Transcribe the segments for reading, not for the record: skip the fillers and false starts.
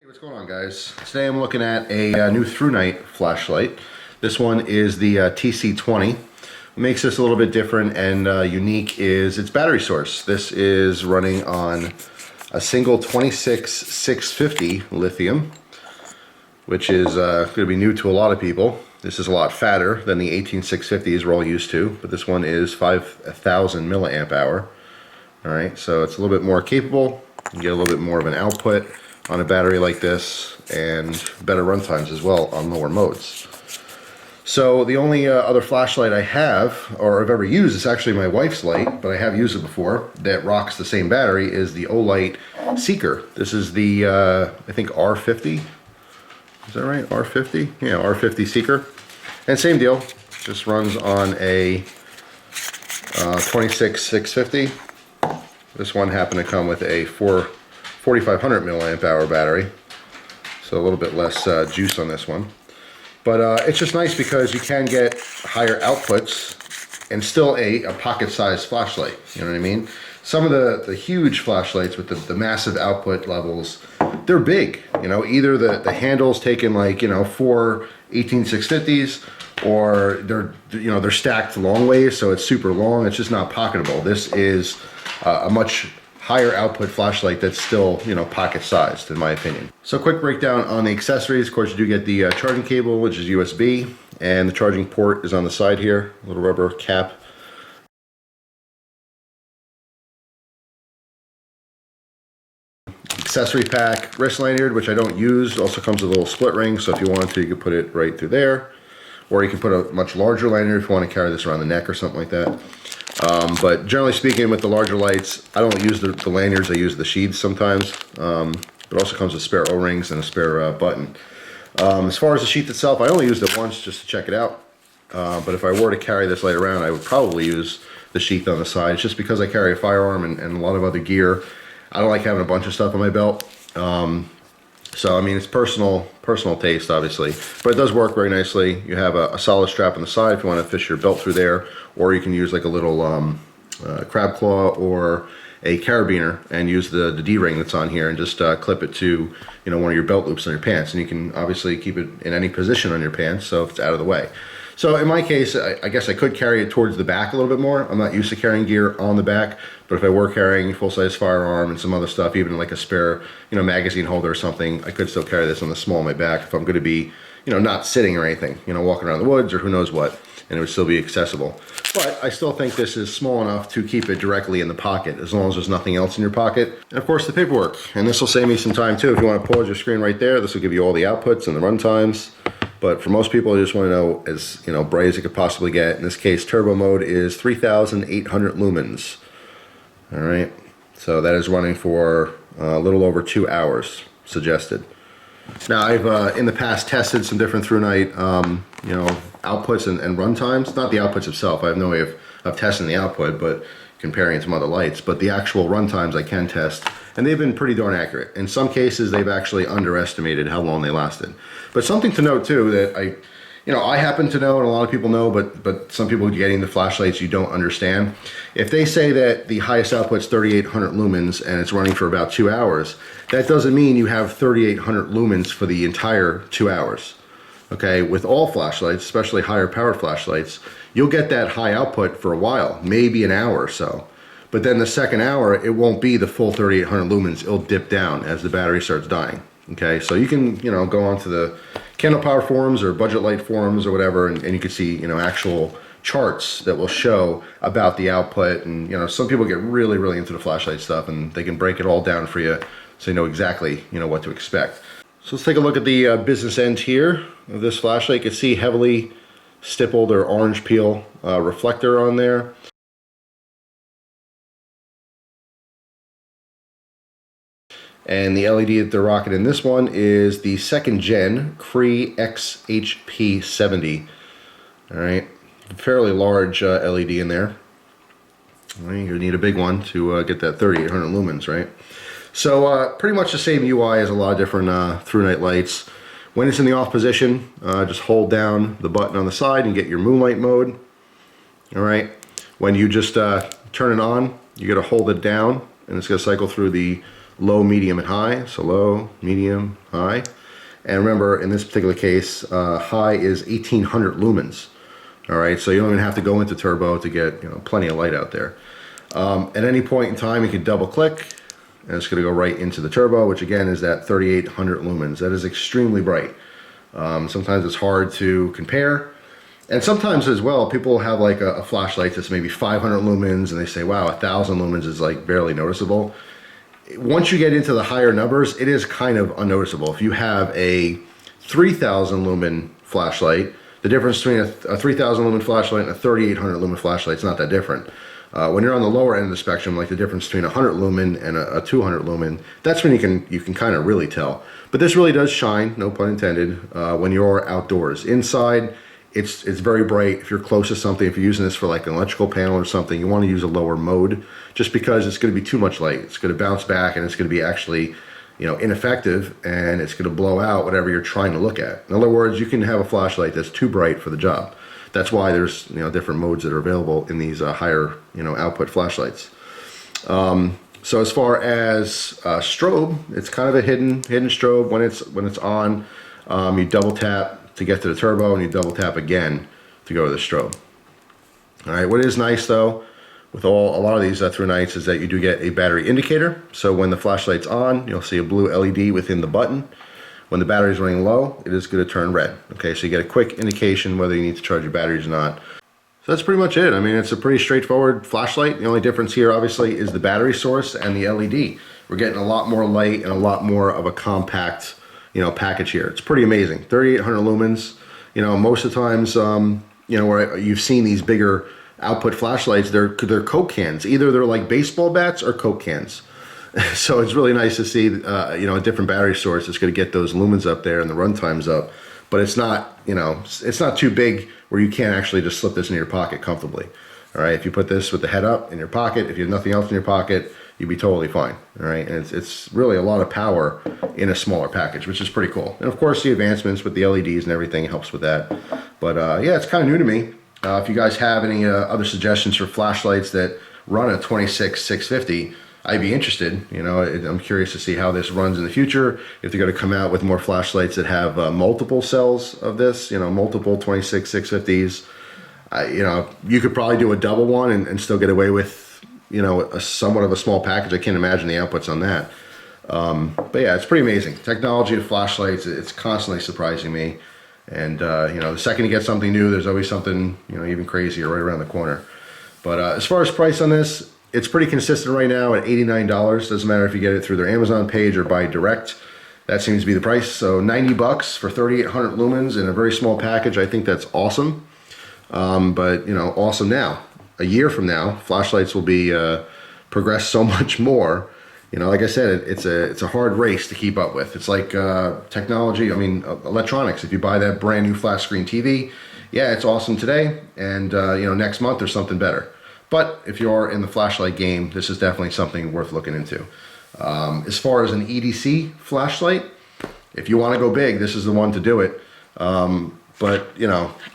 What's going on, guys? Today I'm looking at a new Thrunite flashlight. This one is the TC20. What makes this a little bit different and unique is its battery source. This is running on a single 26650 lithium, which is going to be new to a lot of people. This is a lot fatter than the 18650s we're all used to, but this one is 5000 milliamp hour. All right, so it's a little bit more capable. You can get a little bit more of an output on a battery like this, and better run times as well on lower modes. So the only other flashlight I have, or I've ever used, is actually my wife's light, but I have used it before, that rocks the same battery, is the Olight Seeker. This is the, I think R50, is that right, R50? Yeah, R50 Seeker. And same deal, just runs on a 26650. This one happened to come with a 4500 milliamp hour battery, so a little bit less juice on this one. But it's just nice because you can get higher outputs and still a pocket-sized flashlight, you know what I mean? Some of the huge flashlights with the massive output levels, they're big, you know, either the handle's taking like, you know, 4 18650s, or they're stacked long ways, so it's super long, it's just not pocketable. This is a much higher output flashlight that's still, you know, pocket sized in my opinion. So quick breakdown on the accessories. Of course, you do get the charging cable, which is USB, and the charging port is on the side here, a little rubber cap. Accessory pack, wrist lanyard, which I don't use, also comes with a little split ring, so if you wanted to, you could put it right through there, or you can put a much larger lanyard if you want to carry this around the neck or something like that. But generally speaking, with the larger lights, I don't use the lanyards, I use the sheaths sometimes. It also comes with spare O-rings and a spare button. As far as the sheath itself, I only used it once just to check it out. But if I were to carry this light around, I would probably use the sheath on the side. It's just because I carry a firearm and a lot of other gear. I don't like having a bunch of stuff on my belt. So, I mean, it's personal taste, obviously, but it does work very nicely. You have a solid strap on the side if you want to fish your belt through there, or you can use like a little crab claw or a carabiner and use the D-ring that's on here and just clip it to, you know, one of your belt loops on your pants, and you can obviously keep it in any position on your pants, so if it's out of the way. So in my case, I guess I could carry it towards the back a little bit more. I'm not used to carrying gear on the back, but if I were carrying a full-size firearm and some other stuff, even like a spare, you know, magazine holder or something, I could still carry this on the small of my back if I'm going to be, you know, not sitting or anything, you know, walking around the woods or who knows what, and it would still be accessible. But I still think this is small enough to keep it directly in the pocket, as long as there's nothing else in your pocket. And of course, the paperwork, and this will save me some time too. If you want to pause your screen right there, this will give you all the outputs and the run times. But for most people, I just want to know as, you know, bright as it could possibly get. In this case, turbo mode is 3,800 lumens. All right, so that is running for a little over 2 hours suggested. Now, I've in the past tested some different Thrunite, you know, outputs and run times. Not the outputs itself. I have no way of testing the output, but comparing it to some other lights. But the actual run times I can test, and they've been pretty darn accurate. In some cases, they've actually underestimated how long they lasted. But something to note too that I happen to know, and a lot of people know, but some people getting the flashlights you don't understand. If they say that the highest output's 3,800 lumens and it's running for about 2 hours, that doesn't mean you have 3,800 lumens for the entire 2 hours. Okay, with all flashlights, especially higher power flashlights, you'll get that high output for a while, maybe an hour or so. But then the second hour, it won't be the full 3,800 lumens. It'll dip down as the battery starts dying. Okay, so you can, you know, go onto the Candle Power forums or Budget Light forums or whatever, and you can see, you know, actual charts that will show about the output. And, you know, some people get really, really into the flashlight stuff, and they can break it all down for you so you know exactly, you know, what to expect. So let's take a look at the business end here of this flashlight. You can see heavily stippled or orange peel reflector on there. And the LED that they're rocking in this one is the 2nd gen Cree XHP70. All right, fairly large LED in there. Well, you're gonna need a big one to get that 3,800 lumens, right? So pretty much the same UI as a lot of different Thrunite lights. When it's in the off position, just hold down the button on the side and get your moonlight mode. All right. When you just turn it on, you got to hold it down, and it's going to cycle through the low, medium, and high. So low, medium, high. And remember, in this particular case, high is 1800 lumens. All right, so you don't even have to go into turbo to get plenty of light out there. At any point in time, you can double click, and it's going to go right into the turbo, which again is that 3800 lumens. That is extremely bright. Sometimes it's hard to compare. And sometimes as well, people have like a flashlight that's maybe 500 lumens, and they say, wow, 1000 lumens is like barely noticeable. Once you get into the higher numbers, it is kind of unnoticeable. If you have a 3000 lumen flashlight, the difference between a 3000 lumen flashlight and a 3800 lumen flashlight is not that different. When you're on the lower end of the spectrum, like the difference between 100 lumen and a 200 lumen, that's when you can kind of really tell. But this really does shine, no pun intended, when you're outdoors. Inside, it's very bright. If you're close to something, if you're using this for like an electrical panel or something, you want to use a lower mode, just because it's going to be too much light. It's going to bounce back, and it's going to be actually ineffective, and it's going to blow out whatever you're trying to look at. In other words, you can have a flashlight that's too bright for the job. That's why there's different modes that are available in these higher output flashlights. So as far as strobe, it's kind of a hidden strobe. When it's on, you double tap to get to the turbo, and you double tap again to go to the strobe. All right, what is nice though with a lot of these Thrunites is that you do get a battery indicator. So when the flashlight's on, you'll see a blue LED within the button. When the battery's running low, it is going to turn red. Okay, so you get a quick indication whether you need to charge your batteries or not. So that's pretty much it. I mean, it's a pretty straightforward flashlight. The only difference here, obviously, is the battery source and the LED. We're getting a lot more light and a lot more of a compact, package here. It's pretty amazing. 3800 lumens. Most of the times, where you've seen these bigger output flashlights, they're Coke cans. Either they're like baseball bats or Coke cans. So it's really nice to see, a different battery source that's going to get those lumens up there and the run times up. But it's not, it's not too big where you can't actually just slip this in your pocket comfortably. All right, if you put this with the head up in your pocket, if you have nothing else in your pocket, you'd be totally fine. All right, and it's really a lot of power in a smaller package, which is pretty cool. And of course, the advancements with the LEDs and everything helps with that. But yeah, it's kind of new to me. If you guys have any other suggestions for flashlights that run a 26650, I'd be interested. I'm curious to see how this runs in the future. If they're going to come out with more flashlights that have multiple cells of this, multiple 26650s, you could probably do a double one and still get away with, a somewhat of a small package. I can't imagine the outputs on that. But yeah, it's pretty amazing. Technology of flashlights, it's constantly surprising me. And, the second you get something new, there's always something, even crazier right around the corner. But as far as price on this, it's pretty consistent right now at $89. Doesn't matter if you get it through their Amazon page or buy direct. That seems to be the price. So 90 bucks for 3800 lumens in a very small package. I think that's awesome. But awesome now. A year from now, flashlights will be progressed so much more. Like I said, it's a hard race to keep up with. It's like technology. I mean, electronics. If you buy that brand new flat screen TV, yeah, it's awesome today, and next month there's something better. But if you're in the flashlight game, this is definitely something worth looking into. As far as an EDC flashlight, if you want to go big, this is the one to do it. But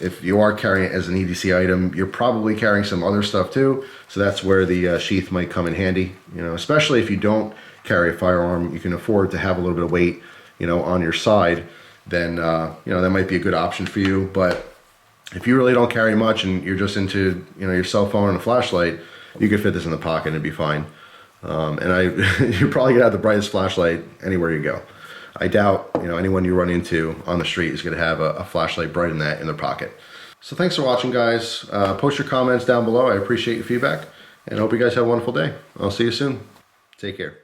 if you are carrying it as an EDC item, you're probably carrying some other stuff too. So that's where the sheath might come in handy. Especially if you don't carry a firearm, you can afford to have a little bit of weight, on your side. Then that might be a good option for you. But if you really don't carry much and you're just into your cell phone and a flashlight, you could fit this in the pocket and it'd be fine. And you're probably gonna have the brightest flashlight anywhere you go. I doubt anyone you run into on the street is gonna have a flashlight bright in their pocket. So thanks for watching, guys. Post your comments down below. I appreciate your feedback, and I hope you guys have a wonderful day. I'll see you soon. Take care.